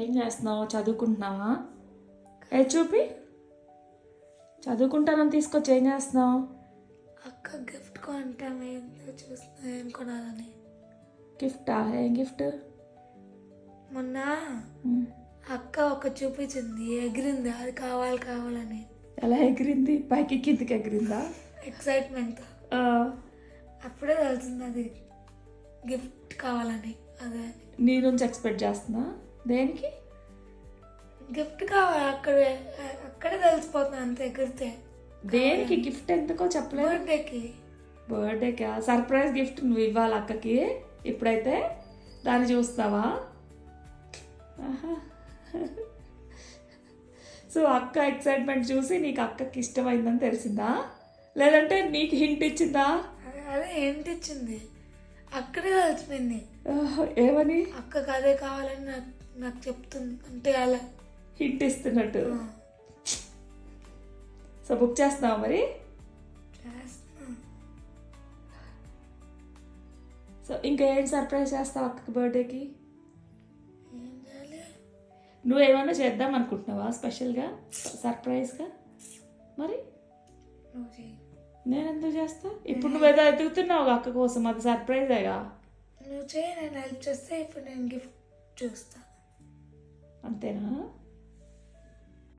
ఏం చేస్తున్నావు? చదువుకుంటున్నావా? ఏ చూపి. చదువుకుంటానని తీసుకొచ్చి ఏం చేస్తున్నావు? అక్క గిఫ్ట్ కొంటాం ఏంటో చూస్తున్నా ఏం కొనాలని. గిఫ్టా? ఏం గిఫ్ట్? మొన్న అక్క ఒక చూపించింది, ఎగిరింది, అది కావాలని. ఎలా ఎగిరింది? పైకి కిందికి ఎగిరిందా? ఎక్సైట్మెంట్. అప్పుడే తెలిసింది అది గిఫ్ట్ కావాలని. అదే నీ నుంచి ఎక్స్పెక్ట్ చేస్తున్నా. దేనికి? గిఫ్ట్ కావాలి. అక్కడే తెలిసిపోతుంది అంత ఎగిరితే. దేనికి గిఫ్ట్? ఎందుకో చెప్పలేదు. బర్త్డేకి సర్ప్రైజ్ గిఫ్ట్ నువ్వు ఇవ్వాలి అక్కకి. ఇప్పుడైతే దాన్ని చూస్తావా? సో అక్క ఎక్సైట్మెంట్ చూసి నీకు అక్కకి ఇష్టమైందని తెలిసిందా? లేదంటే నీకు హింట్ ఇచ్చిందా? అదే హింట్ ఇచ్చింది, అక్కడే తెలిసిపోయింది. ఏమని? అక్కకి అదే కావాలని నాకు చెప్తుంది, అంటే అలా హింట్ ఇస్తున్నట్టు. సో బుక్ చేస్తున్నావా మరి? సో ఇంకా ఏం సర్ప్రైజ్ చేస్తావు అక్కకి బర్త్డేకి? నువ్వేమన్నా చేద్దాం అనుకుంటున్నావా స్పెషల్గా, సర్ప్రైజ్గా? మరి నేను ఎందుకు చేస్తా? ఇప్పుడు నువ్వేదో ఎదుగుతున్నావు అక్క కోసం, అది సర్ప్రైజేగా. నువ్వు చేయి, నేను హెల్ప్ చేస్తే ఇప్పుడు నేను గిఫ్ట్ చూస్తా. అంతేనా?